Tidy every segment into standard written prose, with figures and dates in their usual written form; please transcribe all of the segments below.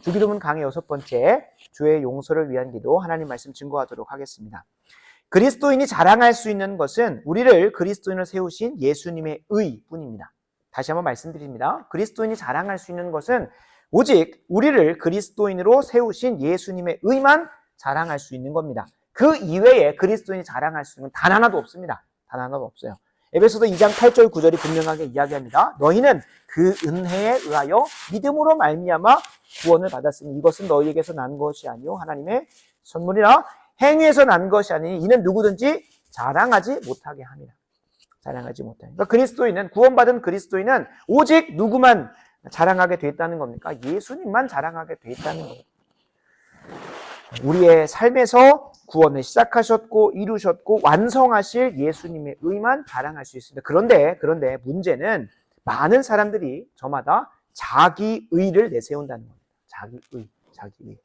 주기도문 강의 6번째, 주의 용서를 위한 기도, 하나님 말씀 증거하도록 하겠습니다. 그리스도인이 자랑할 수 있는 것은 우리를 그리스도인으로 세우신 예수님의 의뿐입니다. 다시 한번 말씀드립니다. 그리스도인이 자랑할 수 있는 것은 오직 우리를 그리스도인으로 세우신 예수님의 의만 자랑할 수 있는 겁니다. 그 이외에 그리스도인이 자랑할 수 있는 건 단 하나도 없습니다. 단 하나도 없어요. 에베소서 2장 8절 9절이 분명하게 이야기합니다. 너희는 그 은혜에 의하여 믿음으로 말미암아 구원을 받았으니 이것은 너희에게서 난 것이 아니요 하나님의 선물이라. 행위에서 난 것이 아니니 이는 누구든지 자랑하지 못하게 합니다. 자랑하지 못하게. 그러니까 그리스도인은, 구원받은 그리스도인은 오직 누구만 자랑하게 돼 있다는 겁니까? 예수님만 자랑하게 돼 있다는 거예요. 우리의 삶에서 구원을 시작하셨고 이루셨고 완성하실 예수님의 의만 자랑할 수 있습니다. 그런데 문제는 많은 사람들이 저마다 자기 의를 내세운다는 겁니다. 자기 의.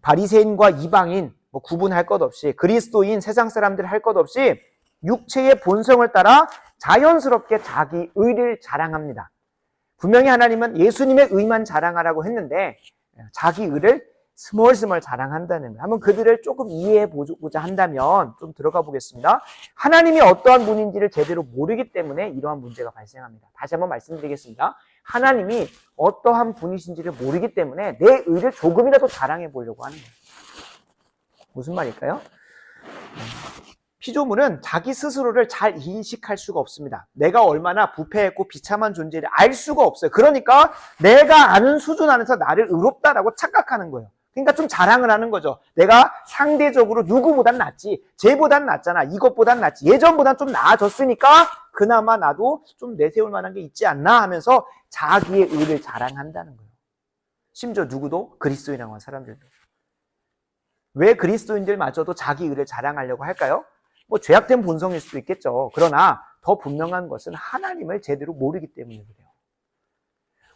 바리새인과 이방인 구분할 것 없이, 그리스도인, 세상 사람들 할 것 없이 육체의 본성을 따라 자연스럽게 자기 의를 자랑합니다. 분명히 하나님은 예수님의 의만 자랑하라고 했는데 자기 의를 스멀스멀 자랑한다는 거예요. 한번 그들을 조금 이해해 보고자 한다면 좀 들어가 보겠습니다. 하나님이 어떠한 분인지를 제대로 모르기 때문에 이러한 문제가 발생합니다. 다시 한번 말씀드리겠습니다. 하나님이 어떠한 분이신지를 모르기 때문에 내 의를 조금이라도 자랑해 보려고 하는 거예요. 무슨 말일까요? 피조물은 자기 스스로를 잘 인식할 수가 없습니다. 내가 얼마나 부패했고 비참한 존재를 알 수가 없어요. 그러니까 내가 아는 수준 안에서 나를 의롭다라고 착각하는 거예요. 그러니까 좀 자랑을 하는 거죠. 내가 상대적으로 누구보단 낫지, 쟤보단 낫잖아, 이것보단 낫지, 예전보단 좀 나아졌으니까 그나마 나도 좀 내세울 만한 게 있지 않나 하면서 자기의 의를 자랑한다는 거예요. 심지어 누구도, 그리스도인이라고 하는 사람들도. 왜 그리스도인들마저도 자기 의를 자랑하려고 할까요? 죄악된 본성일 수도 있겠죠. 그러나 더 분명한 것은 하나님을 제대로 모르기 때문에 그래요.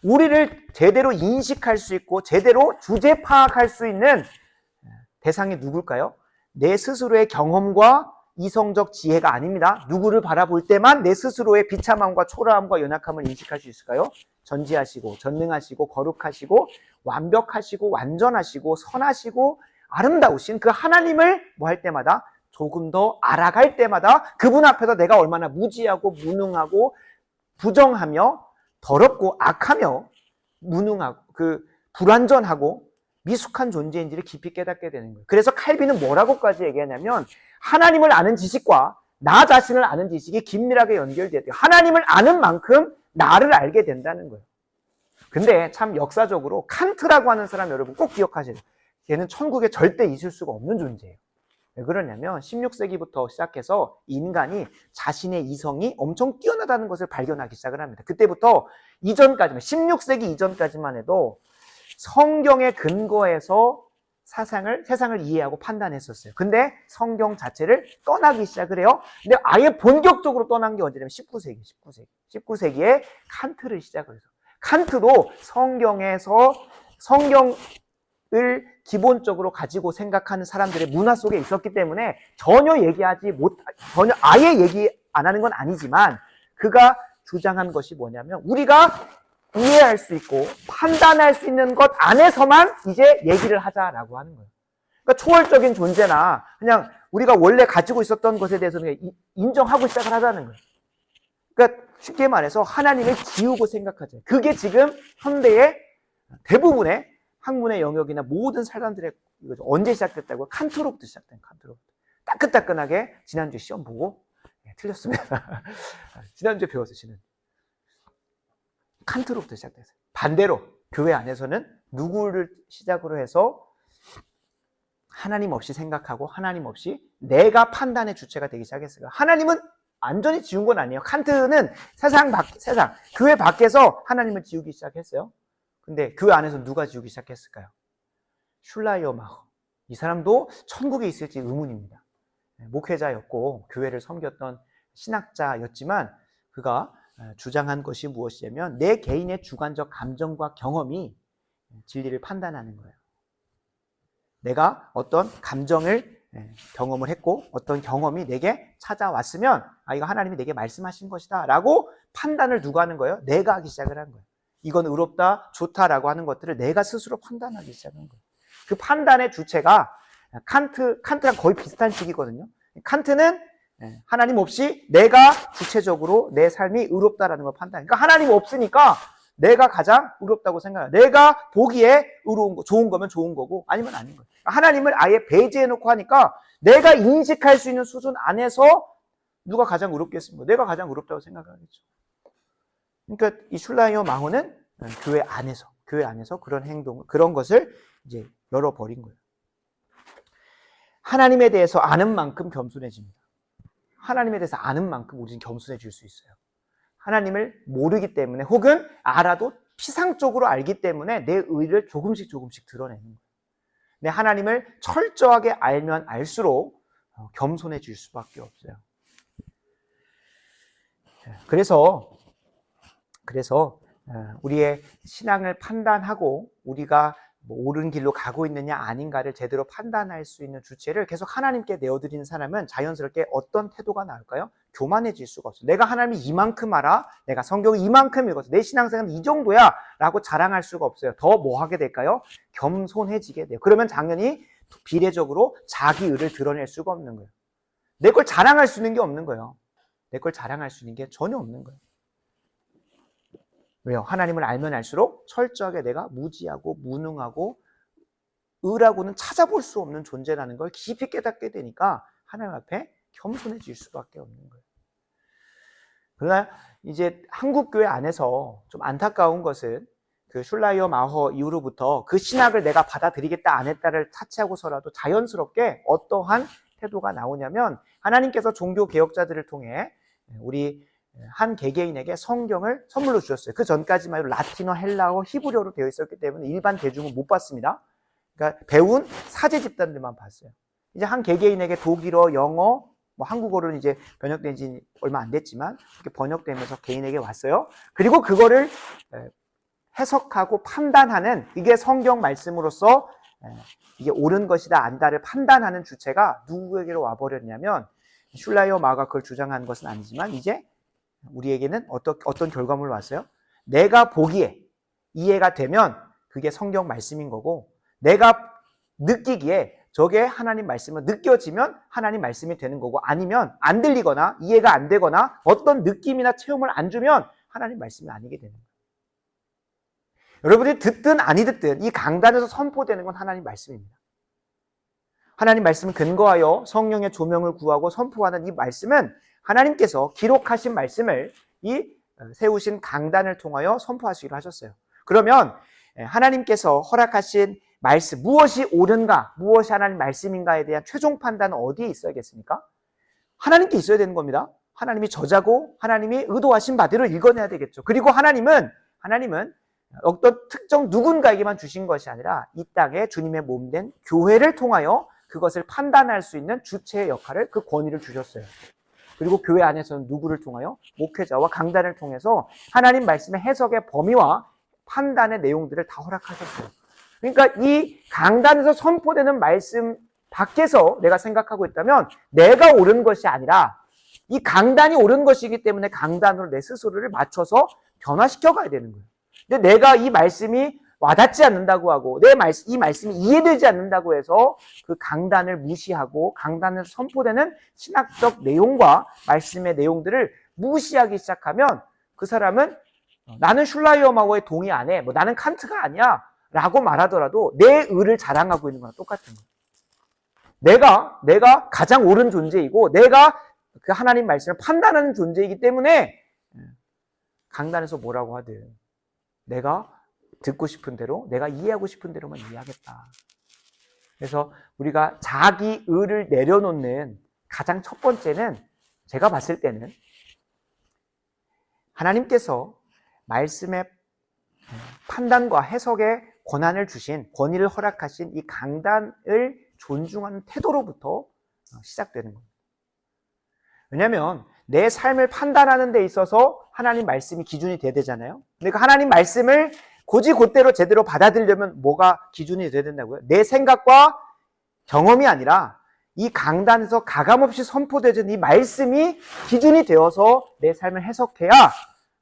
우리를 제대로 인식할 수 있고 제대로 주제 파악할 수 있는 대상이 누굴까요? 내 스스로의 경험과 이성적 지혜가 아닙니다. 누구를 바라볼 때만 내 스스로의 비참함과 초라함과 연약함을 인식할 수 있을까요? 전지하시고 전능하시고 거룩하시고 완벽하시고 완전하시고 선하시고 아름다우신 그 하나님을 할 때마다, 조금 더 알아갈 때마다 그분 앞에서 내가 얼마나 무지하고 무능하고 부정하며 더럽고 악하며 무능하고 불완전하고 미숙한 존재인지를 깊이 깨닫게 되는 거예요. 그래서 칼빈은 뭐라고까지 얘기하냐면 하나님을 아는 지식과 나 자신을 아는 지식이 긴밀하게 연결돼야 돼요. 하나님을 아는 만큼 나를 알게 된다는 거예요. 근데 참 역사적으로 칸트라고 하는 사람 여러분 꼭 기억하셔야 돼요. 걔는 천국에 절대 있을 수가 없는 존재예요. 왜 그러냐면 16세기부터 시작해서 인간이 자신의 이성이 엄청 뛰어나다는 것을 발견하기 시작을 합니다. 그때부터 이전까지만, 16세기 이전까지만 해도 성경의 근거에서 세상을 이해하고 판단했었어요. 근데 성경 자체를 떠나기 시작을 해요. 근데 아예 본격적으로 떠난 게 언제냐면 19세기에 칸트를 시작을 해서, 칸트도 성경을 기본적으로 가지고 생각하는 사람들의 문화 속에 있었기 때문에 전혀 아예 얘기 안 하는 건 아니지만 그가 주장한 것이 뭐냐면 우리가 이해할 수 있고 판단할 수 있는 것 안에서만 이제 얘기를 하자라고 하는 거예요. 그러니까 초월적인 존재나 그냥 우리가 원래 가지고 있었던 것에 대해서 그냥 인정하고 시작을 하자는 거예요. 그러니까 쉽게 말해서 하나님을 지우고 생각하자. 그게 지금 현대의 대부분의 학문의 영역이나 모든 사람들의 이거죠. 언제 시작됐다고요? 칸트로부터 시작된, 칸트로부터. 따끈따끈하게 지난주에 시험 보고 틀렸습니다. 지난주에 배웠어요. 칸트로부터 시작됐어요. 반대로 교회 안에서는 누구를 시작으로 해서 하나님 없이 생각하고 하나님 없이 내가 판단의 주체가 되기 시작했어요. 하나님은 완전히 지운 건 아니에요. 칸트는 세상, 교회 밖에서 하나님을 지우기 시작했어요. 근데 그 안에서 누가 지우기 시작했을까요? 슐라이어마허. 이 사람도 천국에 있을지 의문입니다. 목회자였고 교회를 섬겼던 신학자였지만 그가 주장한 것이 무엇이냐면 내 개인의 주관적 감정과 경험이 진리를 판단하는 거예요. 내가 어떤 감정을 경험을 했고 어떤 경험이 내게 찾아왔으면 이거 하나님이 내게 말씀하신 것이다 라고 판단을 누가 하는 거예요? 내가 하기 시작을 한 거예요. 이건 의롭다, 좋다라고 하는 것들을 내가 스스로 판단하기 시작한 거예요. 그 판단의 주체가 칸트랑 거의 비슷한 식이거든요. 칸트는 하나님 없이 내가 주체적으로 내 삶이 의롭다라는 걸 판단해. 그러니까 하나님 없으니까 내가 가장 의롭다고 생각해요. 내가 보기에 의로운 거, 좋은 거면 좋은 거고 아니면 아닌 거예요. 하나님을 아예 배제해놓고 하니까 내가 인식할 수 있는 수준 안에서 누가 가장 의롭겠습니까? 내가 가장 의롭다고 생각하겠죠. 그러니까 이 슐라이어 마호는 교회 안에서 그런 행동, 그런 것을 이제 열어버린 거예요. 하나님에 대해서 아는 만큼 겸손해집니다. 하나님에 대해서 아는 만큼 우리는 겸손해질 수 있어요. 하나님을 모르기 때문에 혹은 알아도 피상적으로 알기 때문에 내 의를 조금씩 드러내는 거예요. 근데 하나님을 철저하게 알면 알수록 겸손해질 수밖에 없어요. 그래서 우리의 신앙을 판단하고 우리가 옳은 길로 가고 있느냐 아닌가를 제대로 판단할 수 있는 주체를 계속 하나님께 내어드리는 사람은 자연스럽게 어떤 태도가 나올까요? 교만해질 수가 없어요. 내가 하나님이 이만큼 알아? 내가 성경을 이만큼 읽었어. 내 신앙생활은 이 정도야 라고 자랑할 수가 없어요. 더 뭐 하게 될까요? 겸손해지게 돼요. 그러면 당연히 비례적으로 자기 의를 드러낼 수가 없는 거예요. 내 걸 자랑할 수 있는 게 없는 거예요. 내 걸 자랑할 수 있는 게 전혀 없는 거예요. 왜요? 하나님을 알면 알수록 철저하게 내가 무지하고 무능하고 의라고는 찾아볼 수 없는 존재라는 걸 깊이 깨닫게 되니까 하나님 앞에 겸손해질 수밖에 없는 거예요. 그러나 이제 한국 교회 안에서 좀 안타까운 것은 그 슐라이어 마허 이후로부터 그 신학을 내가 받아들이겠다 안 했다를 차치하고서라도 자연스럽게 어떠한 태도가 나오냐면 하나님께서 종교 개혁자들을 통해 우리 한 개개인에게 성경을 선물로 주셨어요. 그 전까지만 해도 라틴어, 헬라어, 히브리어로 되어 있었기 때문에 일반 대중은 못 봤습니다. 그러니까 배운 사제 집단들만 봤어요. 이제 한 개개인에게 독일어, 영어, 한국어로는 이제 번역된 지 얼마 안 됐지만 그렇게 번역되면서 개인에게 왔어요. 그리고 그거를 해석하고 판단하는 이게 성경 말씀으로서 이게 옳은 것이다 안다를 판단하는 주체가 누구에게로 와버렸냐면 슐라이어 마가 그걸 주장한 것은 아니지만 이제 우리에게는 어떤 결과물로 왔어요? 내가 보기에 이해가 되면 그게 성경 말씀인 거고 내가 느끼기에 저게 하나님 말씀은 느껴지면 하나님 말씀이 되는 거고 아니면 안 들리거나 이해가 안 되거나 어떤 느낌이나 체험을 안 주면 하나님 말씀이 아니게 되는 거예요. 여러분이 듣든 아니 듣든 이 강단에서 선포되는 건 하나님 말씀입니다. 하나님 말씀을 근거하여 성령의 조명을 구하고 선포하는 이 말씀은 하나님께서 기록하신 말씀을 이 세우신 강단을 통하여 선포하시기로 하셨어요. 그러면 하나님께서 허락하신 말씀, 무엇이 옳은가, 무엇이 하나님 말씀인가에 대한 최종 판단은 어디에 있어야겠습니까? 하나님께 있어야 되는 겁니다. 하나님이 저자고 하나님이 의도하신 바대로 읽어내야 되겠죠. 그리고 하나님은 어떤 특정 누군가에게만 주신 것이 아니라 이 땅에 주님의 몸된 교회를 통하여 그것을 판단할 수 있는 주체의 역할을, 그 권위를 주셨어요. 그리고 교회 안에서는 누구를 통하여? 목회자와 강단을 통해서 하나님 말씀의 해석의 범위와 판단의 내용들을 다 허락하셨어요. 그러니까 이 강단에서 선포되는 말씀 밖에서 내가 생각하고 있다면 내가 옳은 것이 아니라 이 강단이 옳은 것이기 때문에 강단으로 내 스스로를 맞춰서 변화시켜 가야 되는 거예요. 근데 내가 이 말씀이 와닿지 않는다고 하고 이 말씀이 이해되지 않는다고 해서 그 강단을 무시하고 강단에서 선포되는 신학적 내용과 말씀의 내용들을 무시하기 시작하면 그 사람은 나는 슐라이어 마호에 동의 안 해. 나는 칸트가 아니야. 라고 말하더라도 내 의를 자랑하고 있는 거랑 똑같은 거예요. 내가 가장 옳은 존재이고 내가 그 하나님 말씀을 판단하는 존재이기 때문에 강단에서 뭐라고 하든 내가 듣고 싶은 대로, 내가 이해하고 싶은 대로만 이해하겠다. 그래서 우리가 자기 의를 내려놓는 가장 첫 번째는 제가 봤을 때는 하나님께서 말씀의 판단과 해석의 권한을 주신, 권위를 허락하신 이 강단을 존중하는 태도로부터 시작되는 겁니다. 왜냐하면 내 삶을 판단하는 데 있어서 하나님 말씀이 기준이 돼야 되잖아요. 그러니까 하나님 말씀을 곧이곧대로 제대로 받아들이려면 뭐가 기준이 돼야 된다고요? 내 생각과 경험이 아니라 이 강단에서 가감없이 선포되는 이 말씀이 기준이 되어서 내 삶을 해석해야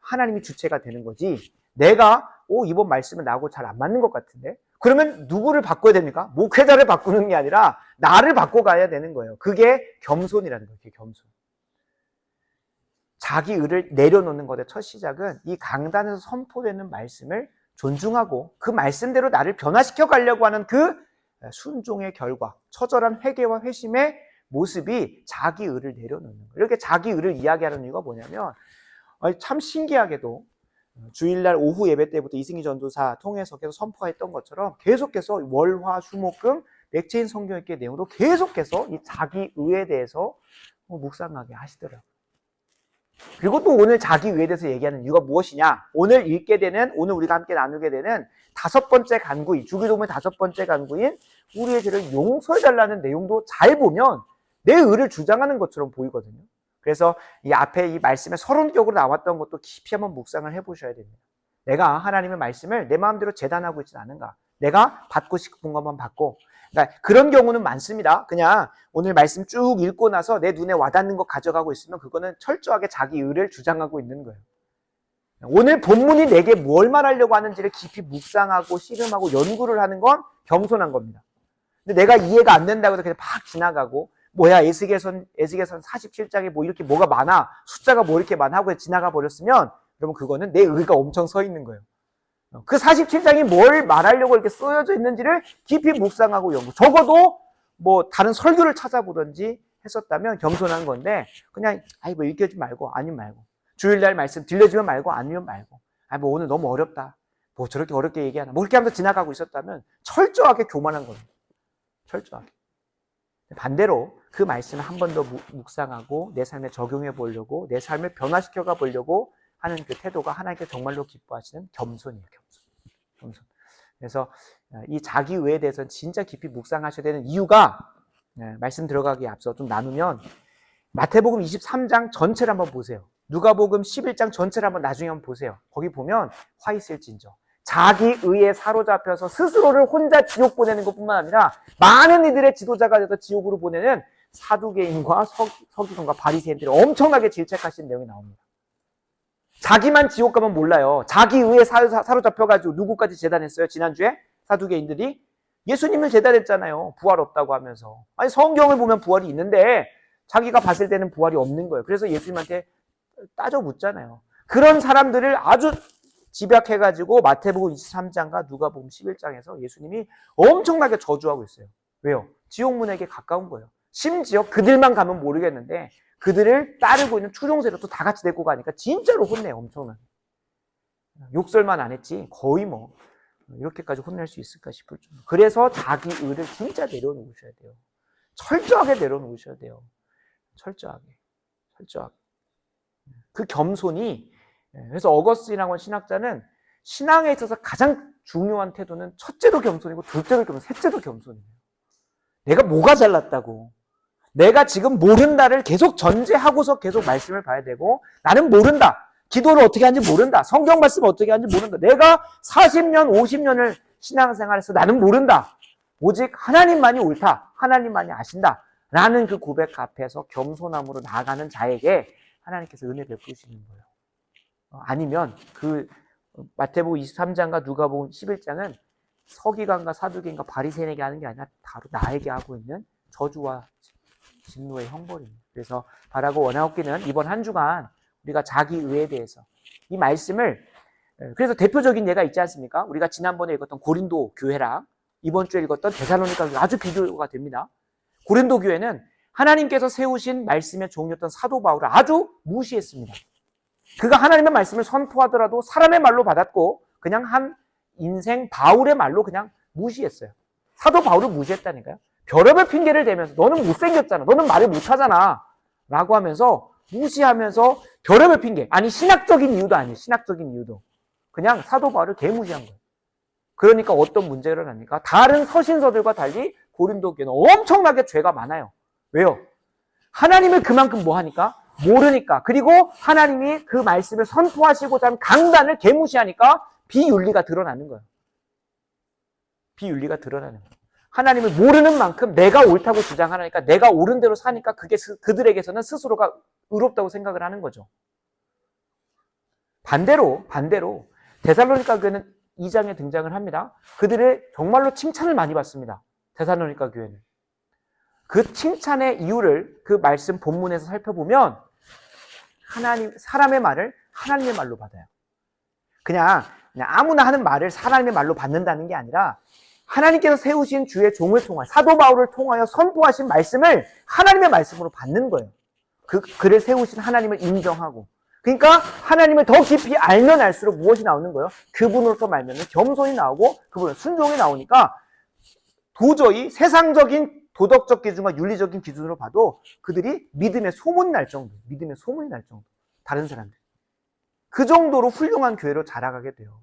하나님이 주체가 되는 거지. 내가 이번 말씀은 나하고 잘 안 맞는 것 같은데? 그러면 누구를 바꿔야 됩니까? 목회자를 바꾸는 게 아니라 나를 바꿔가야 되는 거예요. 그게 겸손이라는 거예요. 그게 겸손. 자기 의를 내려놓는 것의 첫 시작은 이 강단에서 선포되는 말씀을 존중하고 그 말씀대로 나를 변화시켜 가려고 하는 그 순종의 결과, 처절한 회개와 회심의 모습이 자기 의를 내려놓는 거예요. 이렇게 자기 의를 이야기하는 이유가 뭐냐면 참 신기하게도 주일날 오후 예배 때부터 이승희 전도사 통해서 계속 선포했던 것처럼 계속해서 월, 화, 수, 목, 금 맥체인 성경 읽기 내용으로 계속해서 이 자기 의에 대해서 묵상하게 하시더라고요. 그리고 또 오늘 자기 의에 대해서 얘기하는 이유가 무엇이냐? 오늘 우리가 함께 나누게 되는 다섯 번째 간구인, 주기도문의 다섯 번째 간구인 우리의 죄를 용서해달라는 내용도 잘 보면 내 의를 주장하는 것처럼 보이거든요. 그래서 이 앞에 이 말씀에 서론격으로 나왔던 것도 깊이 한번 묵상을 해보셔야 됩니다. 내가 하나님의 말씀을 내 마음대로 재단하고 있지는 않은가? 내가 받고 싶은 것만 받고, 그러니까 그런 경우는 많습니다. 그냥 오늘 말씀 쭉 읽고 나서 내 눈에 와닿는 거 가져가고 있으면 그거는 철저하게 자기 의를 주장하고 있는 거예요. 오늘 본문이 내게 뭘 말하려고 하는지를 깊이 묵상하고 씨름하고 연구를 하는 건 겸손한 겁니다. 근데 내가 이해가 안 된다고 해서 그냥 팍 지나가고 뭐야 에스겔선 47장에 뭐 이렇게 뭐가 많아 숫자가 뭐 이렇게 많아 하고 지나가 버렸으면 그러면 그거는 내 의가 엄청 서 있는 거예요. 그 47장이 뭘 말하려고 이렇게 쓰여져 있는지를 깊이 묵상하고 연구. 적어도 뭐 다른 설교를 찾아보든지 했었다면 겸손한 건데 그냥 뭐 읽혀지 말고 아니면 말고 주일날 말씀 들려주면 말고 아니면 말고 뭐 오늘 너무 어렵다 뭐 저렇게 어렵게 얘기하나 뭐 그렇게 하면서 지나가고 있었다면 철저하게 교만한 겁니다. 철저하게. 반대로 그 말씀을 한 번 더 묵상하고 내 삶에 적용해 보려고 내 삶을 변화시켜가 보려고 하는 그 태도가 하나님께 정말로 기뻐하시는 겸손이에요. 겸손. 그래서 이 자기 의에 대해서는 진짜 깊이 묵상하셔야 되는 이유가 말씀 들어가기에 앞서 좀 나누면 마태복음 23장 전체를 한번 보세요. 누가복음 11장 전체를 한번 나중에 한번 보세요. 거기 보면 화 있을진저 자기 의에 사로잡혀서 스스로를 혼자 지옥 보내는 것뿐만 아니라 많은 이들의 지도자가 돼서 지옥으로 보내는 사두개인과 서기관과 바리새인들을 엄청나게 질책하시는 내용이 나옵니다. 자기만 지옥 가면 몰라요. 자기 의에 사로잡혀가지고 누구까지 재단했어요? 지난주에 사두개인들이 예수님을 재단했잖아요. 부활 없다고 하면서. 아니 성경을 보면 부활이 있는데 자기가 봤을 때는 부활이 없는 거예요. 그래서 예수님한테 따져 묻잖아요. 그런 사람들을 아주 집약해가지고 마태복음 23장과 누가복음 11장에서 예수님이 엄청나게 저주하고 있어요. 왜요? 지옥문에게 가까운 거예요. 심지어 그들만 가면 모르겠는데 그들을 따르고 있는 추종세력도 다 같이 데리고 가니까 진짜로 혼내요. 엄청나게. 욕설만 안 했지 거의 뭐 이렇게까지 혼낼 수 있을까 싶을 정도. 그래서 자기 의를 진짜 내려놓으셔야 돼요. 철저하게 내려놓으셔야 돼요. 철저하게. 그 겸손이 그래서 어거스틴이라고 하는 신학자는 신앙에 있어서 가장 중요한 태도는 첫째도 겸손이고 둘째도 겸손, 셋째도 겸손이에요. 내가 뭐가 잘났다고. 내가 지금 모른다를 계속 전제하고서 계속 말씀을 봐야 되고 나는 모른다. 기도를 어떻게 하는지 모른다. 성경 말씀을 어떻게 하는지 모른다. 내가 40년, 50년을 신앙생활해서 나는 모른다. 오직 하나님만이 옳다. 하나님만이 아신다. 라는 그 고백 앞에서 겸손함으로 나아가는 자에게 하나님께서 은혜 베푸시는 거예요. 아니면 그 마태복음 23장과 누가복음 11장은 서기관과 사두개인과 바리새인에게 하는 게 아니라 바로 나에게 하고 있는 저주와 진노의 형벌입니다. 그래서 바라고 원하옵기는 이번 한 주간 우리가 자기 의에 대해서 이 말씀을 그래서 대표적인 예가 있지 않습니까? 우리가 지난번에 읽었던 고린도 교회랑 이번 주에 읽었던 데살로니가 아주 비교가 됩니다. 고린도 교회는 하나님께서 세우신 말씀의 종이었던 사도 바울을 아주 무시했습니다. 그가 하나님의 말씀을 선포하더라도 사람의 말로 받았고 그냥 한 인생 바울의 말로 그냥 무시했어요. 사도 바울을 무시했다니까요. 별의별 핑계를 대면서 너는 못생겼잖아. 너는 말을 못하잖아. 라고 하면서 무시하면서 별의별 핑계. 아니 신학적인 이유도 아니에요. 신학적인 이유도. 그냥 사도 바울을 개무시한 거예요. 그러니까 어떤 문제가 일어납니까? 다른 서신서들과 달리 고린도 교회는 엄청나게 죄가 많아요. 왜요? 하나님을 그만큼 뭐 하니까? 모르니까. 그리고 하나님이 그 말씀을 선포하시고자 하는 강단을 개무시하니까 비윤리가 드러나는 거예요. 비윤리가 드러나는 거예요. 하나님을 모르는 만큼 내가 옳다고 주장하니까 내가 옳은 대로 사니까 그게 그들에게서는 스스로가 의롭다고 생각을 하는 거죠. 반대로 데살로니가 교회는 2장에 등장을 합니다. 그들의 정말로 칭찬을 많이 받습니다. 데살로니가 교회는. 그 칭찬의 이유를 그 말씀 본문에서 살펴보면 사람의 말을 하나님의 말로 받아요. 그냥 아무나 하는 말을 하나님의 말로 받는다는 게 아니라 하나님께서 세우신 주의 종을 통하여 사도 바울을 통하여 선포하신 말씀을 하나님의 말씀으로 받는 거예요. 그를 세우신 하나님을 인정하고. 그러니까 하나님을 더 깊이 알면 알수록 무엇이 나오는 거예요? 그분으로서 말미암아 겸손이 나오고 그분은 순종이 나오니까 도저히 세상적인 도덕적 기준과 윤리적인 기준으로 봐도 그들이 믿음의 소문이 날 정도, 다른 사람들. 그 정도로 훌륭한 교회로 자라가게 돼요.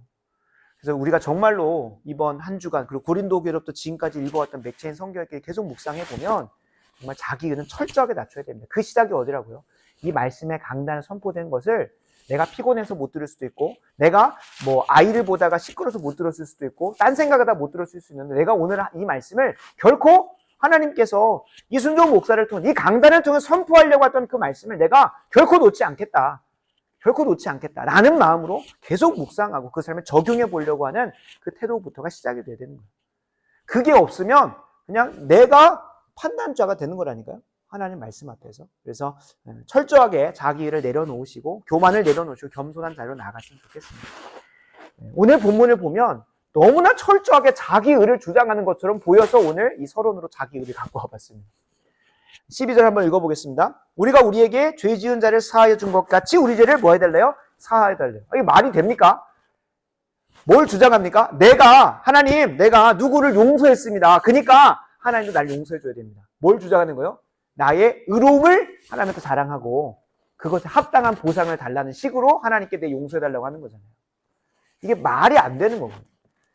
그래서 우리가 정말로 이번 한 주간, 그리고 고린도 교회로부터 지금까지 읽어왔던 맥체인 성경을 계속 묵상해보면 정말 자기 의는 철저하게 낮춰야 됩니다. 그 시작이 어디라고요? 이 말씀의 강단을 선포된 것을 내가 피곤해서 못 들을 수도 있고, 내가 아이를 보다가 시끄러워서 못 들었을 수도 있고, 딴 생각하다 못 들었을 수 있는데, 내가 오늘 이 말씀을 결코 하나님께서 이순종 목사를 통해, 이 강단을 통해 선포하려고 했던 그 말씀을 내가 결코 놓지 않겠다. 라는 마음으로 계속 묵상하고 그 삶을 적용해 보려고 하는 그 태도부터가 시작이 돼야 되는 거예요. 그게 없으면 그냥 내가 판단자가 되는 거라니까요. 하나님 말씀 앞에서. 그래서 철저하게 자기 일을 내려놓으시고 교만을 내려놓으시고 겸손한 자리로 나아갔으면 좋겠습니다. 오늘 본문을 보면 너무나 철저하게 자기 의를 주장하는 것처럼 보여서 오늘 이 서론으로 자기 의를 갖고 와봤습니다. 12절 한번 읽어보겠습니다. 우리가 우리에게 죄 지은 자를 사하여 준 것 같이 우리 죄를 뭐 해달래요? 사하여 달래요. 이게 말이 됩니까? 뭘 주장합니까? 하나님, 내가 누구를 용서했습니다. 그러니까 하나님도 날 용서해줘야 됩니다. 뭘 주장하는 거예요? 나의 의로움을 하나님한테 자랑하고 그것에 합당한 보상을 달라는 식으로 하나님께 내 용서해달라고 하는 거잖아요. 이게 말이 안 되는 거거든요.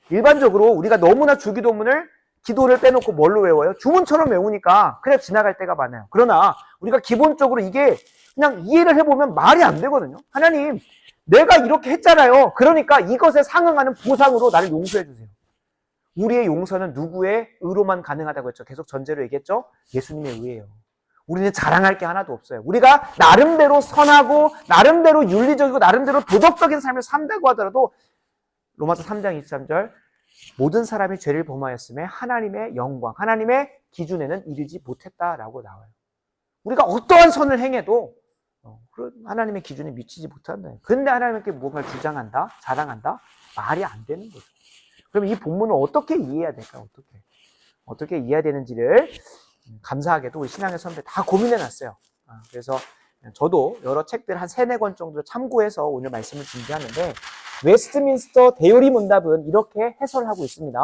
일반적으로 우리가 너무나 주기도문을 기도를 빼놓고 뭘로 외워요? 주문처럼 외우니까 그냥 지나갈 때가 많아요. 그러나 우리가 기본적으로 이게 그냥 이해를 해보면 말이 안 되거든요. 하나님, 내가 이렇게 했잖아요. 그러니까 이것에 상응하는 보상으로 나를 용서해 주세요. 우리의 용서는 누구의 의로만 가능하다고 했죠? 계속 전제로 얘기했죠? 예수님의 의예요. 우리는 자랑할 게 하나도 없어요. 우리가 나름대로 선하고 나름대로 윤리적이고 나름대로 도덕적인 삶을 산다고 하더라도 로마서 3장 23절 모든 사람이 죄를 범하였음에 하나님의 영광, 하나님의 기준에는 이르지 못했다라고 나와요. 우리가 어떠한 선을 행해도 하나님의 기준에 미치지 못한다. 근데 하나님께 뭔가를 주장한다, 자랑한다? 말이 안 되는 거죠. 그럼 이 본문을 어떻게 이해해야 될까요? 어떻게 이해해야 되는지를 감사하게도 우리 신앙의 선배 다 고민해놨어요. 그래서 저도 여러 책들 한 3-4권 정도를 참고해서 오늘 말씀을 준비하는데 웨스트민스터 대요리 문답은 이렇게 해설하고 있습니다.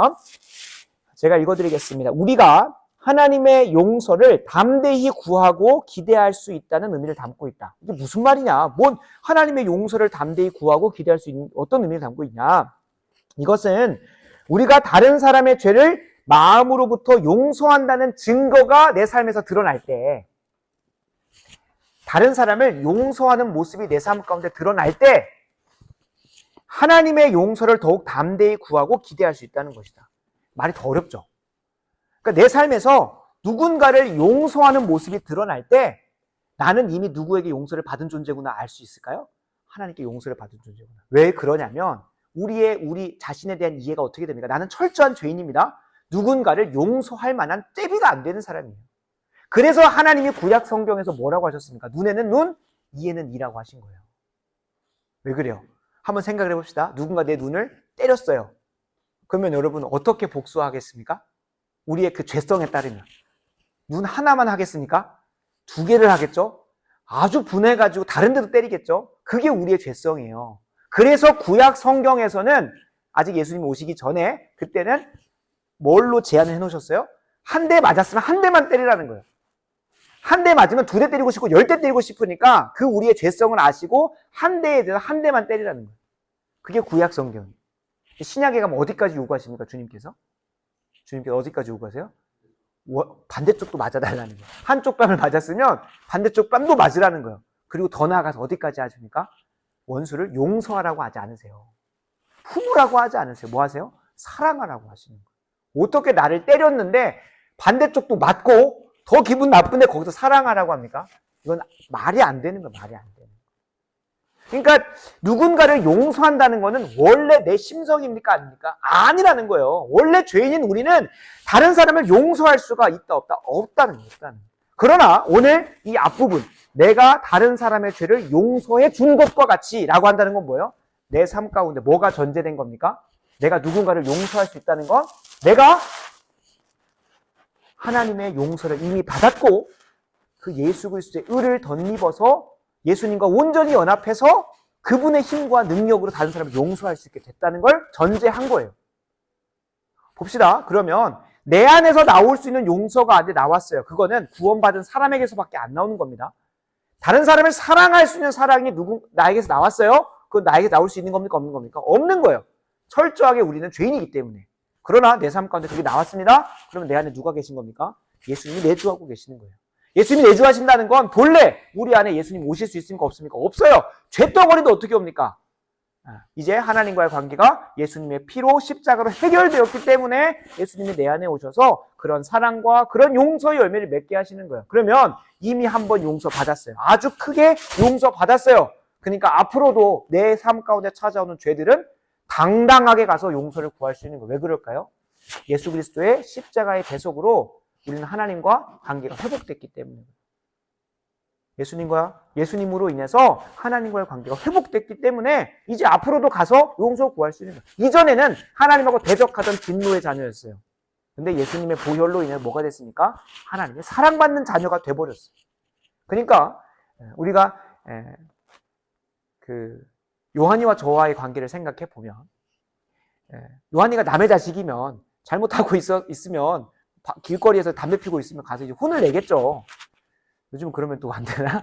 제가 읽어드리겠습니다. 우리가 하나님의 용서를 담대히 구하고 기대할 수 있다는 의미를 담고 있다. 이게 무슨 말이냐? 뭔 하나님의 용서를 담대히 구하고 기대할 수 있는 어떤 의미를 담고 있냐? 이것은 우리가 다른 사람의 죄를 마음으로부터 용서한다는 증거가 내 삶에서 드러날 때, 다른 사람을 용서하는 모습이 내 삶 가운데 드러날 때 하나님의 용서를 더욱 담대히 구하고 기대할 수 있다는 것이다. 말이 더 어렵죠. 그러니까 내 삶에서 누군가를 용서하는 모습이 드러날 때 나는 이미 누구에게 용서를 받은 존재구나 알 수 있을까요? 하나님께 용서를 받은 존재구나. 왜 그러냐면 우리 자신에 대한 이해가 어떻게 됩니까? 나는 철저한 죄인입니다. 누군가를 용서할 만한 대비가 안 되는 사람이에요. 그래서 하나님이 구약 성경에서 뭐라고 하셨습니까? 눈에는 눈, 이에는 이라고 하신 거예요. 왜 그래요? 한번 생각을 해봅시다. 누군가 내 눈을 때렸어요. 그러면 여러분 어떻게 복수하겠습니까? 우리의 그 죄성에 따르면 눈 하나만 하겠습니까? 2개를 하겠죠? 아주 분해가지고 다른 데도 때리겠죠? 그게 우리의 죄성이에요. 그래서 구약 성경에서는 아직 예수님 오시기 전에 그때는 뭘로 제한을 해놓으셨어요? 한 대 맞았으면 한 대만 때리라는 거예요. 한 대 맞으면 2대 때리고 싶고 10대 때리고 싶으니까 그 우리의 죄성을 아시고 한 대에 대해서 한 대만 때리라는 거예요. 그게 구약 성경이에요. 신약에 가면 어디까지 요구하십니까? 주님께서 어디까지 요구하세요? 반대쪽도 맞아달라는 거예요. 한쪽 뺨을 맞았으면 반대쪽 뺨도 맞으라는 거예요. 그리고 더 나아가서 어디까지 하십니까? 원수를 용서하라고 하지 않으세요. 품으라고 하지 않으세요. 뭐 하세요? 사랑하라고 하시는 거예요. 어떻게 나를 때렸는데 반대쪽도 맞고 더 기분 나쁜데 거기서 사랑하라고 합니까? 이건 말이 안 되는 거예요. 말이 안 되는 거예요. 그러니까 누군가를 용서한다는 거는 원래 내 심성입니까? 아닙니까? 아니라는 거예요. 원래 죄인인 우리는 다른 사람을 용서할 수가 있다 없다? 없다는 거예요. 없다는 거예요. 그러나 오늘 이 앞부분 내가 다른 사람의 죄를 용서해 준 것과 같이 라고 한다는 건 뭐예요? 내 삶 가운데 뭐가 전제된 겁니까? 내가 누군가를 용서할 수 있다는 건 내가 하나님의 용서를 이미 받았고 그 예수 그리스도의 의를 덧입어서 예수님과 온전히 연합해서 그분의 힘과 능력으로 다른 사람을 용서할 수 있게 됐다는 걸 전제한 거예요. 봅시다. 그러면 내 안에서 나올 수 있는 용서가 이제 나왔어요. 그거는 구원받은 사람에게서밖에 안 나오는 겁니다. 다른 사람을 사랑할 수 있는 사랑이 나에게서 나왔어요? 그건 나에게 나올 수 있는 겁니까? 없는 겁니까? 없는 거예요. 철저하게 우리는 죄인이기 때문에. 그러나 내 삶 가운데 그게 나왔습니다. 그러면 내 안에 누가 계신 겁니까? 예수님이 내주하고 계시는 거예요. 예수님이 내주하신다는 건 본래 우리 안에 예수님 오실 수 있습니까? 없습니까? 없어요. 죄덩어리도 어떻게 옵니까? 이제 하나님과의 관계가 예수님의 피로 십자가로 해결되었기 때문에 예수님이 내 안에 오셔서 그런 사랑과 그런 용서의 열매를 맺게 하시는 거예요. 그러면 이미 한번 용서받았어요. 아주 크게 용서받았어요. 그러니까 앞으로도 내 삶 가운데 찾아오는 죄들은 당당하게 가서 용서를 구할 수 있는 거예요. 왜 그럴까요? 예수 그리스도의 십자가의 대속으로 우리는 하나님과 관계가 회복됐기 때문에. 예수님으로 인해서 하나님과의 관계가 회복됐기 때문에 이제 앞으로도 가서 용서 구할 수 있는 거예요. 이전에는 하나님하고 대적하던 진노의 자녀였어요. 근데 예수님의 보혈로 인해 뭐가 됐습니까? 하나님의 사랑받는 자녀가 돼버렸어요. 그러니까 우리가 요한이와 저와의 관계를 생각해 보면 요한이가 남의 자식이면 잘못하고 있으면 길거리에서 담배 피고 있으면 가서 이제 혼을 내겠죠. 요즘 그러면 또 안 되나?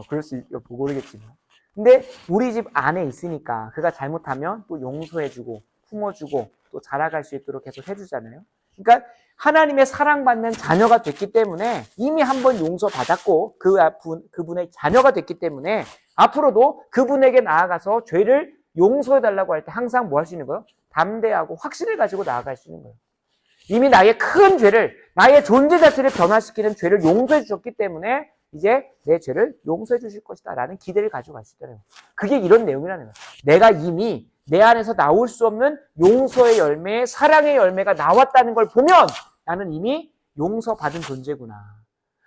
그럴 수 모르겠지만. 근데 우리 집 안에 있으니까 그가 잘못하면 또 용서해주고 품어주고 또 자라갈 수 있도록 계속 해주잖아요. 그러니까 하나님의 사랑받는 자녀가 됐기 때문에 이미 한번 용서받았고 그분의 자녀가 됐기 때문에 앞으로도 그분에게 나아가서 죄를 용서해달라고 할 때 항상 뭐 할 수 있는 거예요? 담대하고 확신을 가지고 나아갈 수 있는 거예요. 이미 나의 큰 죄를, 나의 존재 자체를 변화시키는 죄를 용서해 주셨기 때문에 이제 내 죄를 용서해 주실 것이다 라는 기대를 가지고 갈 수 있다는 거예요. 그게 이런 내용이라는 거예요. 내가 이미 내 안에서 나올 수 없는 용서의 열매, 사랑의 열매가 나왔다는 걸 보면 나는 이미 용서받은 존재구나.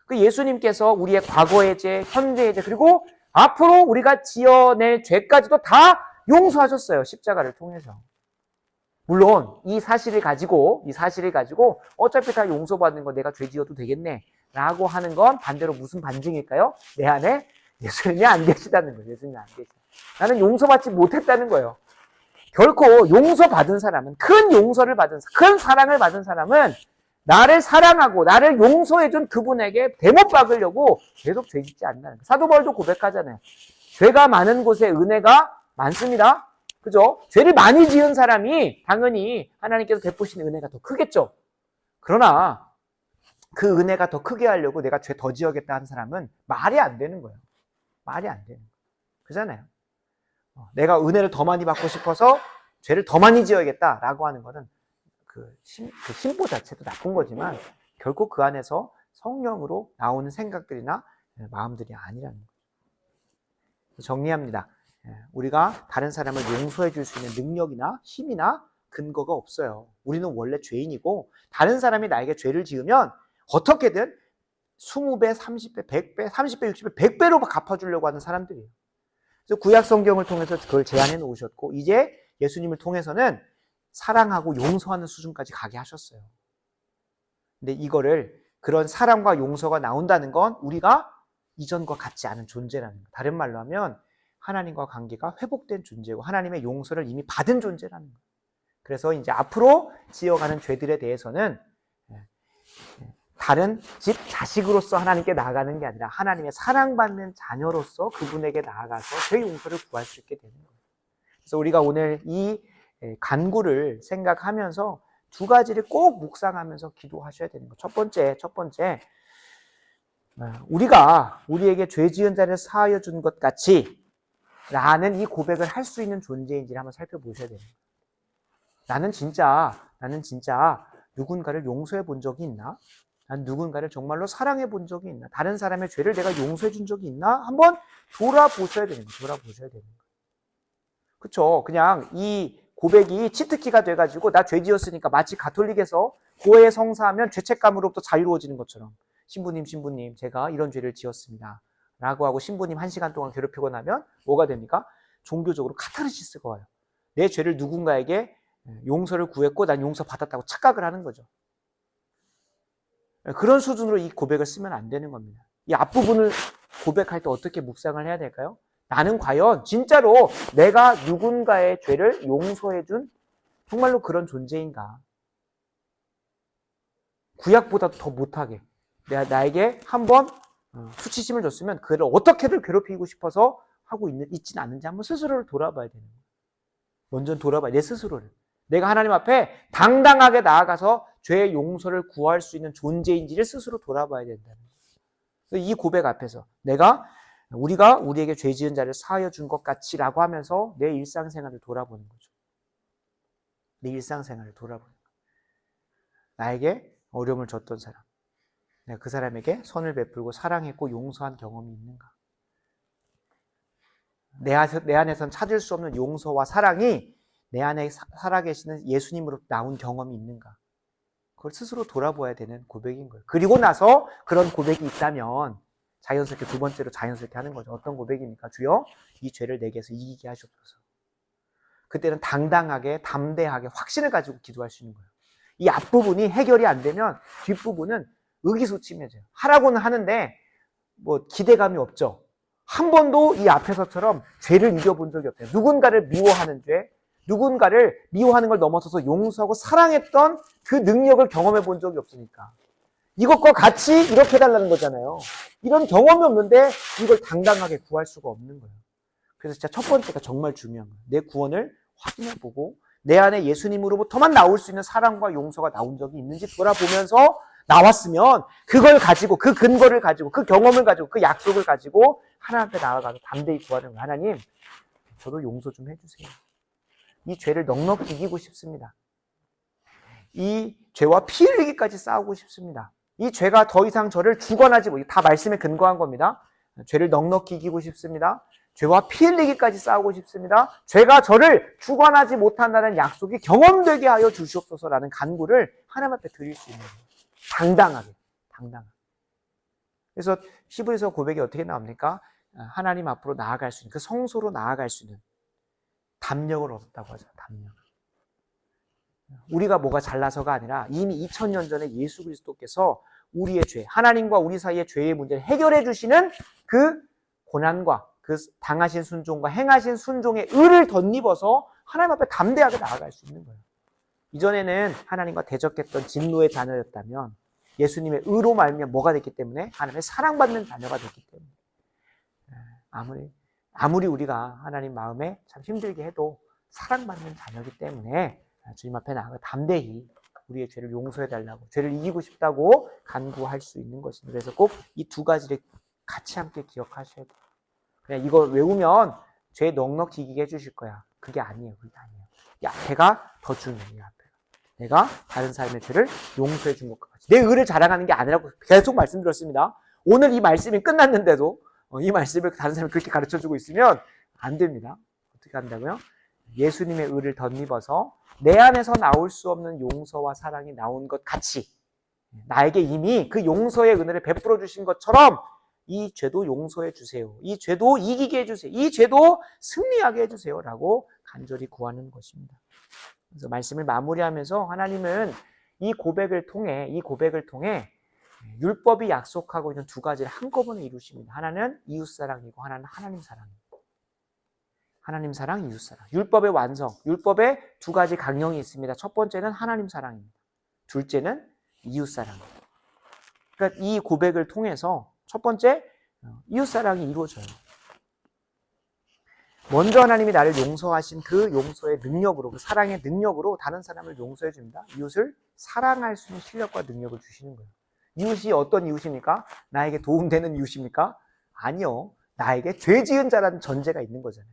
그 예수님께서 우리의 과거의 죄, 현재의 죄, 그리고 앞으로 우리가 지어낼 죄까지도 다 용서하셨어요. 십자가를 통해서. 물론 이 사실을 가지고 어차피 다 용서받는 거 내가 죄 지어도 되겠네 라고 하는 건 반대로 무슨 반증일까요? 내 안에 예수님이 안 계시다는 거예요. 예수님이 안 계시다. 나는 용서받지 못했다는 거예요. 결코 용서받은 사람은, 큰 용서를 받은, 큰 사랑을 받은 사람은 나를 사랑하고 나를 용서해준 그분에게 대못 박으려고 계속 죄 짓지 않는다는 거예요. 사도 바울도 고백하잖아요. 죄가 많은 곳에 은혜가 많습니다. 그죠? 죄를 많이 지은 사람이 당연히 하나님께서 베푸신 은혜가 더 크겠죠. 그러나 그 은혜가 더 크게 하려고 내가 죄 더 지어야겠다 하는 사람은 말이 안 되는 거예요. 말이 안 되는 거예요. 그잖아요. 내가 은혜를 더 많이 받고 싶어서 죄를 더 많이 지어야겠다라고 하는 거는 그 심보 자체도 나쁜 거지만 결국 그 안에서 성령으로 나오는 생각들이나 마음들이 아니라는 거죠. 정리합니다. 우리가 다른 사람을 용서해 줄 수 있는 능력이나 힘이나 근거가 없어요. 우리는 원래 죄인이고 다른 사람이 나에게 죄를 지으면 어떻게든 20배, 30배, 100배, 30배, 60배, 100배로 갚아주려고 하는 사람들이에요. 그래서 구약 성경을 통해서 그걸 제안해 놓으셨고 이제 예수님을 통해서는 사랑하고 용서하는 수준까지 가게 하셨어요. 근데 이거를 그런 사랑과 용서가 나온다는 건 우리가 이전과 같지 않은 존재라는 거예요. 다른 말로 하면 하나님과 관계가 회복된 존재고 하나님의 용서를 이미 받은 존재라는 거예요. 그래서 이제 앞으로 지어가는 죄들에 대해서는 다른 집 자식으로서 하나님께 나아가는 게 아니라 하나님의 사랑받는 자녀로서 그분에게 나아가서 죄 용서를 구할 수 있게 되는 거예요. 그래서 우리가 오늘 이 간구를 생각하면서 두 가지를 꼭 묵상하면서 기도하셔야 되는 거예요. 첫 번째, 우리가 우리에게 죄 지은 자를 사하여 준 것 같이 나는 이 고백을 할 수 있는 존재인지를 한번 살펴보셔야 돼요. 나는 진짜 누군가를 용서해 본 적이 있나? 난 누군가를 정말로 사랑해 본 적이 있나? 다른 사람의 죄를 내가 용서해 준 적이 있나? 한번 돌아보셔야 되는 거예요. 돌아보셔야 되는 거예요. 그쵸? 그냥 이 고백이 치트키가 돼가지고 나 죄 지었으니까 마치 가톨릭에서 고해 성사하면 죄책감으로부터 자유로워지는 것처럼 신부님 제가 이런 죄를 지었습니다 라고 하고 신부님 1시간 동안 괴롭히고 나면 뭐가 됩니까? 종교적으로 카타르시스가 와요. 내 죄를 누군가에게 용서를 구했고 난 용서받았다고 착각을 하는 거죠. 그런 수준으로 이 고백을 쓰면 안 되는 겁니다. 이 앞부분을 고백할 때 어떻게 묵상을 해야 될까요? 나는 과연 진짜로 내가 누군가의 죄를 용서해준 정말로 그런 존재인가? 구약보다 더 못하게 나에게 한번 수치심을 줬으면 그를 어떻게든 괴롭히고 싶어서 하고 있지는 않은지 한번 스스로를 돌아봐야 되는 거예요. 먼저 돌아봐야 내 스스로를. 내가 하나님 앞에 당당하게 나아가서 죄의 용서를 구할 수 있는 존재인지를 스스로 돌아봐야 된다는 거예요. 이 고백 앞에서 우리가 우리에게 죄 지은 자를 사하여 준 것 같이라고 하면서 내 일상생활을 돌아보는 거죠. 내 일상생활을 돌아보는 거예요. 나에게 어려움을 줬던 사람, 내가 그 사람에게 선을 베풀고 사랑했고 용서한 경험이 있는가? 내 안에선 찾을 수 없는 용서와 사랑이 내 안에 살아계시는 예수님으로 나온 경험이 있는가? 그걸 스스로 돌아봐야 되는 고백인 거예요. 그리고 나서 그런 고백이 있다면 자연스럽게 두 번째로 자연스럽게 하는 거죠. 어떤 고백입니까? 주여 이 죄를 내게서 이기게 하시옵소서. 그때는 당당하게 담대하게 확신을 가지고 기도할 수 있는 거예요. 이 앞부분이 해결이 안 되면 뒷부분은 의기소침해져요. 하라고는 하는데 뭐 기대감이 없죠. 한 번도 이 앞에서처럼 죄를 이겨본 적이 없어요. 누군가를 미워하는 죄, 누군가를 미워하는 걸 넘어서서 용서하고 사랑했던 그 능력을 경험해 본 적이 없으니까. 이것과 같이 이렇게 해달라는 거잖아요. 이런 경험이 없는데 이걸 당당하게 구할 수가 없는 거예요. 그래서 진짜 첫 번째가 정말 중요한 거예요. 내 구원을 확인해보고 내 안에 예수님으로부터만 나올 수 있는 사랑과 용서가 나온 적이 있는지 돌아보면서 나왔으면 그걸 가지고 그 근거를 가지고 그 경험을 가지고 그 약속을 가지고 하나님 앞에 나아가서 담대히 구하는 거예요. 하나님, 저도 용서 좀 해주세요. 이 죄를 넉넉히 이기고 싶습니다. 이 죄와 피 흘리기까지 싸우고 싶습니다. 이 죄가 더 이상 저를 주관하지 못해. 다 말씀에 근거한 겁니다. 죄를 넉넉히 이기고 싶습니다. 죄와 피 흘리기까지 싸우고 싶습니다. 죄가 저를 주관하지 못한다는 약속이 경험되게 하여 주시옵소서라는 간구를 하나님 앞에 드릴 수 있는 거예요. 당당하게. 그래서 히브리서 고백이 어떻게 나옵니까? 하나님 앞으로 나아갈 수 있는, 그 성소로 나아갈 수 있는 담력을 얻었다고 하죠. 담력. 우리가 뭐가 잘나서가 아니라 이미 2000년 전에 예수 그리스도께서 우리의 죄, 하나님과 우리 사이의 죄의 문제를 해결해 주시는 그 고난과 그 당하신 순종과 행하신 순종의 의를 덧입어서 하나님 앞에 담대하게 나아갈 수 있는 거예요. 이전에는 하나님과 대적했던 진노의 자녀였다면 예수님의 의로 말미암아 뭐가 됐기 때문에 하나님의 사랑받는 자녀가 됐기 때문에 아무리 우리가 하나님 마음에 참 힘들게 해도 사랑받는 자녀이기 때문에 주님 앞에 나아가 담대히 우리의 죄를 용서해달라고, 죄를 이기고 싶다고 간구할 수 있는 것입니다. 그래서 꼭 이 두 가지를 같이 함께 기억하셔야 돼요. 그냥 이거 외우면 죄 넉넉히 이기게 해주실 거야. 그게 아니에요. 이 앞에가 더 중요해요. 이 앞에가. 내가 다른 사람의 죄를 용서해 준 것과 같이. 내 의를 자랑하는 게 아니라고 계속 말씀드렸습니다. 오늘 이 말씀이 끝났는데도 이 말씀을 다른 사람이 그렇게 가르쳐주고 있으면 안 됩니다. 어떻게 한다고요? 예수님의 의를 덧입어서 내 안에서 나올 수 없는 용서와 사랑이 나온 것 같이 나에게 이미 그 용서의 은혜를 베풀어 주신 것처럼 이 죄도 용서해 주세요. 이 죄도 이기게 해주세요. 이 죄도 승리하게 해주세요. 라고 간절히 구하는 것입니다. 그래서 말씀을 마무리하면서 하나님은 이 고백을 통해 율법이 약속하고 있는 두 가지를 한꺼번에 이루십니다. 하나는 이웃사랑이고 하나는 하나님 사랑입니다. 하나님 사랑, 이웃 사랑. 율법의 완성, 율법에 두 가지 강령이 있습니다. 첫 번째는 하나님 사랑입니다. 둘째는 이웃 사랑입니다. 그러니까 이 고백을 통해서 첫 번째, 이웃 사랑이 이루어져요. 먼저 하나님이 나를 용서하신 그 용서의 능력으로, 그 사랑의 능력으로 다른 사람을 용서해 줍니다. 이웃을 사랑할 수 있는 실력과 능력을 주시는 거예요. 이웃이 어떤 이웃입니까? 나에게 도움되는 이웃입니까? 아니요. 나에게 죄 지은 자라는 전제가 있는 거잖아요.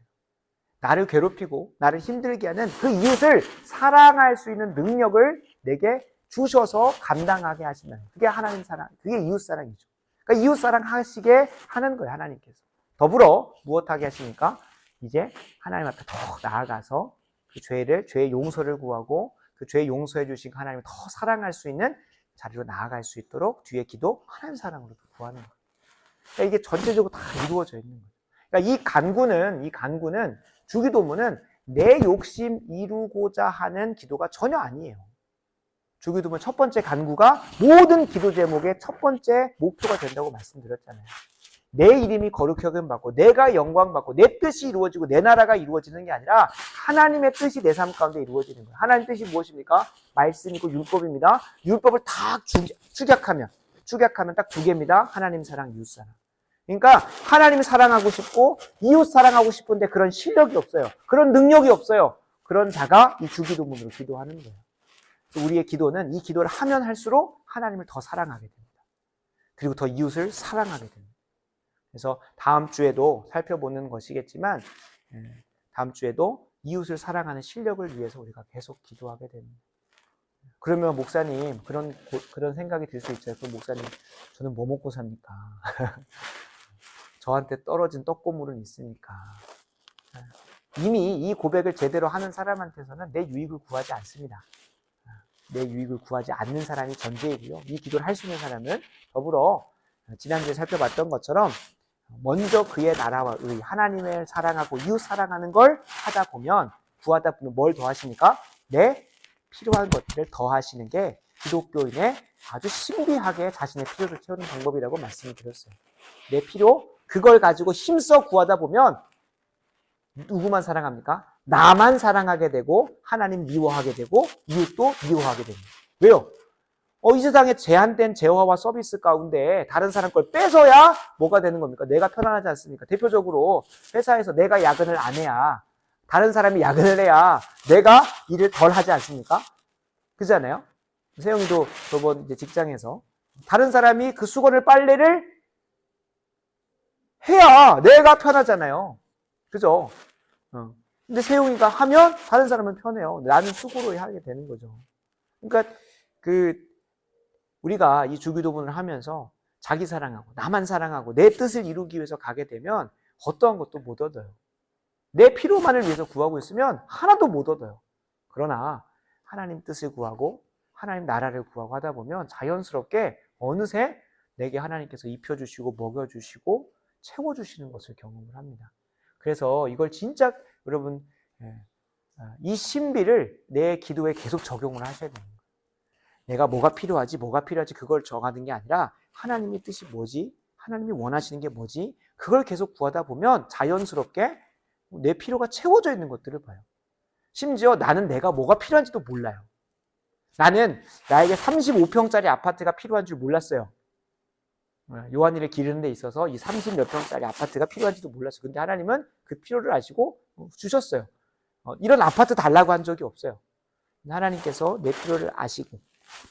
나를 괴롭히고 나를 힘들게 하는 그 이웃을 사랑할 수 있는 능력을 내게 주셔서 감당하게 하신다. 그게 하나님 사랑, 그게 이웃 사랑이죠. 그러니까 이웃 사랑 하시게 하는 거예요, 하나님께서. 더불어 무엇하게 하십니까? 이제 하나님 앞에 더 나아가서 그 죄의 용서를 구하고 그 죄 용서해 주신 하나님을 더 사랑할 수 있는 자리로 나아갈 수 있도록 뒤에 기도 하나님 사랑으로 구하는 거예요. 그러니까 이게 전체적으로 다 이루어져 있는 거예요. 그러니까 이 간구는 주기도문은 내 욕심 이루고자 하는 기도가 전혀 아니에요. 주기도문 첫 번째 간구가 모든 기도 제목의 첫 번째 목표가 된다고 말씀드렸잖아요. 내 이름이 거룩히 여김받고 내가 영광받고 내 뜻이 이루어지고 내 나라가 이루어지는 게 아니라 하나님의 뜻이 내 삶 가운데 이루어지는 거예요. 하나님의 뜻이 무엇입니까? 말씀이고 율법입니다. 율법을 다 축약하면 딱 두 개입니다. 하나님 사랑, 이웃 사랑. 그러니까 하나님 사랑하고 싶고 이웃 사랑하고 싶은데 그런 실력이 없어요. 그런 능력이 없어요. 그런 자가 이 주기도문으로 기도하는 거예요. 우리의 기도는 이 기도를 하면 할수록 하나님을 더 사랑하게 됩니다. 그리고 더 이웃을 사랑하게 됩니다. 그래서 다음 주에도 살펴보는 것이겠지만 다음 주에도 이웃을 사랑하는 실력을 위해서 우리가 계속 기도하게 됩니다. 그러면 목사님 그런 생각이 들 수 있어요. 그럼 목사님 저는 뭐 먹고 삽니까? 저한테 떨어진 떡고물은 있으니까. 이미 이 고백을 제대로 하는 사람한테서는 내 유익을 구하지 않습니다. 내 유익을 구하지 않는 사람이 전제이고요. 이 기도를 할 수 있는 사람은 더불어 지난주에 살펴봤던 것처럼 먼저 그의 나라와 의, 하나님을 사랑하고 이웃 사랑하는 걸 하다 보면 구하다 보면 뭘 더 하십니까? 내 필요한 것들을 더 하시는 게 기독교인의 아주 신비하게 자신의 필요를 채우는 방법이라고 말씀을 드렸어요. 내 필요, 그걸 가지고 힘써 구하다 보면 누구만 사랑합니까? 나만 사랑하게 되고 하나님 미워하게 되고 이웃도 미워하게 됩니다. 왜요? 이 세상에 제한된 재화와 서비스 가운데 다른 사람 걸 뺏어야 뭐가 되는 겁니까? 내가 편안하지 않습니까? 대표적으로 회사에서 내가 야근을 안 해야 다른 사람이 야근을 해야 내가 일을 덜 하지 않습니까? 그렇잖아요? 세영이도 저번 이제 직장에서 다른 사람이 그 수건을 빨래를 해야 내가 편하잖아요. 그죠? 근데 세용이가 하면 다른 사람은 편해요. 나는 수고로 하게 되는 거죠. 그러니까 우리가 이 주기도문을 하면서 자기 사랑하고 나만 사랑하고 내 뜻을 이루기 위해서 가게 되면 어떠한 것도 못 얻어요. 내 필요만을 위해서 구하고 있으면 하나도 못 얻어요. 그러나 하나님 뜻을 구하고 하나님 나라를 구하고 하다 보면 자연스럽게 어느새 내게 하나님께서 입혀주시고 먹여주시고 채워주시는 것을 경험을 합니다. 그래서 이걸 진짜 여러분 이 신비를 내 기도에 계속 적용을 하셔야 됩니다. 내가 뭐가 필요하지 그걸 정하는 게 아니라 하나님의 뜻이 뭐지? 하나님이 원하시는 게 뭐지? 그걸 계속 구하다 보면 자연스럽게 내 필요가 채워져 있는 것들을 봐요. 심지어 나는 내가 뭐가 필요한지도 몰라요. 나는 나에게 35평짜리 아파트가 필요한 줄 몰랐어요. 요한이를 기르는 데 있어서 이 30몇 평짜리 아파트가 필요한지도 몰랐어요. 근데 하나님은 그 필요를 아시고 주셨어요. 이런 아파트 달라고 한 적이 없어요. 하나님께서 내 필요를 아시고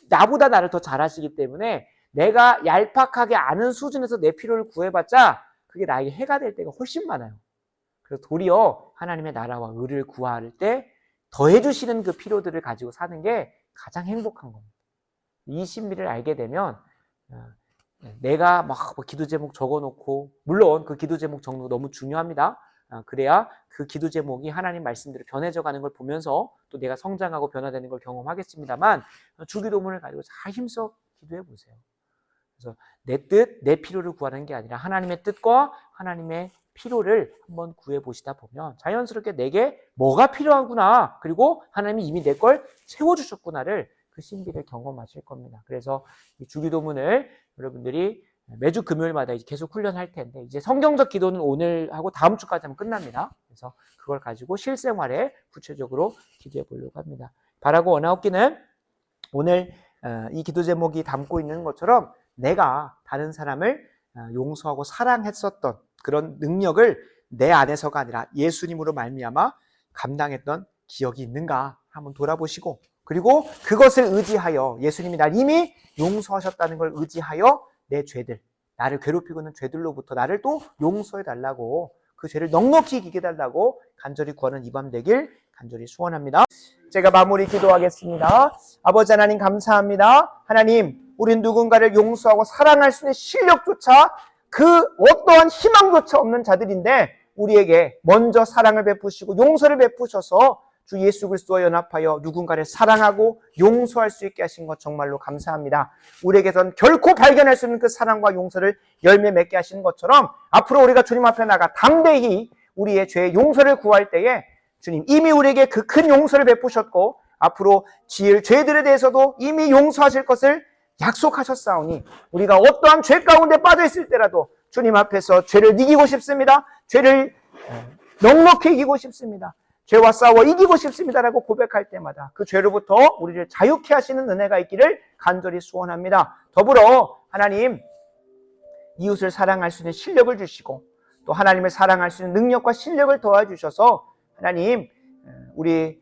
나보다 나를 더 잘 아시기 때문에 내가 얄팍하게 아는 수준에서 내 필요를 구해봤자 그게 나에게 해가 될 때가 훨씬 많아요. 그래서 도리어 하나님의 나라와 의를 구할 때 더해주시는 그 필요들을 가지고 사는 게 가장 행복한 겁니다. 이 신비를 알게 되면 내가 막 기도 제목 적어놓고 물론 그 기도 제목 적는 거 너무 중요합니다. 그래야 그 기도 제목이 하나님 말씀대로 변해져 가는 걸 보면서 또 내가 성장하고 변화되는 걸 경험하겠습니다만 주기도문을 가지고 잘 힘써 기도해 보세요. 그래서 내 뜻, 내 필요를 구하는 게 아니라 하나님의 뜻과 하나님의 필요를 한번 구해 보시다 보면 자연스럽게 내게 뭐가 필요하구나 그리고 하나님이 이미 내 걸 채워주셨구나를 그 신비를 경험하실 겁니다. 그래서 이 주기도문을 여러분들이 매주 금요일마다 계속 훈련할 텐데 이제 성경적 기도는 오늘하고 다음 주까지 하면 끝납니다. 그래서 그걸 가지고 실생활에 구체적으로 기도해 보려고 합니다. 바라고 원하옵기는 오늘 이 기도 제목이 담고 있는 것처럼 내가 다른 사람을 용서하고 사랑했었던 그런 능력을 내 안에서가 아니라 예수님으로 말미암아 감당했던 기억이 있는가 한번 돌아보시고 그리고 그것을 의지하여 예수님이 날 이미 용서하셨다는 걸 의지하여 내 죄들, 나를 괴롭히고 있는 죄들로부터 나를 또 용서해 달라고 그 죄를 넉넉히 이기게 달라고 간절히 구하는 이 밤 되길 간절히 소원합니다. 제가 마무리 기도하겠습니다. 아버지 하나님 감사합니다. 하나님, 우린 누군가를 용서하고 사랑할 수 있는 실력조차 그 어떠한 희망조차 없는 자들인데 우리에게 먼저 사랑을 베푸시고 용서를 베푸셔서 주 예수 그리스도와 연합하여 누군가를 사랑하고 용서할 수 있게 하신 것 정말로 감사합니다. 우리에게선 결코 발견할 수 없는 그 사랑과 용서를 열매 맺게 하시는 것처럼 앞으로 우리가 주님 앞에 나가 담대히 우리의 죄의 용서를 구할 때에 주님 이미 우리에게 그 큰 용서를 베푸셨고 앞으로 지을 죄들에 대해서도 이미 용서하실 것을 약속하셨사오니 우리가 어떠한 죄 가운데 빠져 있을 때라도 주님 앞에서 죄를 이기고 싶습니다. 죄를 넉넉히 이기고 싶습니다. 죄와 싸워 이기고 싶습니다라고 고백할 때마다 그 죄로부터 우리를 자유케 하시는 은혜가 있기를 간절히 소원합니다. 더불어 하나님 이웃을 사랑할 수 있는 실력을 주시고 또 하나님을 사랑할 수 있는 능력과 실력을 도와주셔서 하나님 우리의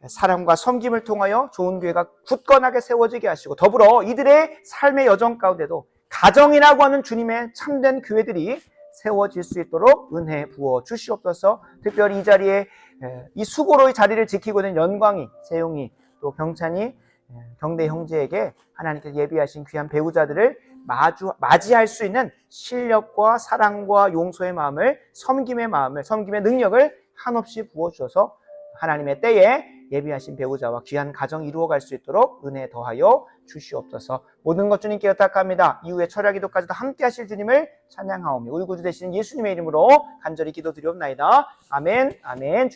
사랑과 섬김을 통하여 좋은 교회가 굳건하게 세워지게 하시고 더불어 이들의 삶의 여정 가운데도 가정이라고 하는 주님의 참된 교회들이 세워질 수 있도록 은혜 부어 주시옵소서. 특별히 이 자리에 이 수고로의 자리를 지키고 있는 연광이, 세용이, 또 경찬이, 경대 형제에게 하나님께서 예비하신 귀한 배우자들을 맞이할 수 있는 실력과 사랑과 용서의 마음을, 섬김의 능력을 한없이 부어주셔서 하나님의 때에 예비하신 배우자와 귀한 가정 이루어갈 수 있도록 은혜 더하여 주시옵소서. 모든 것 주님께 의탁합니다. 이후에 철야 기도까지도 함께 하실 주님을 찬양하오며 우리 구주 되시는 예수님의 이름으로 간절히 기도드리옵나이다. 아멘. 아멘.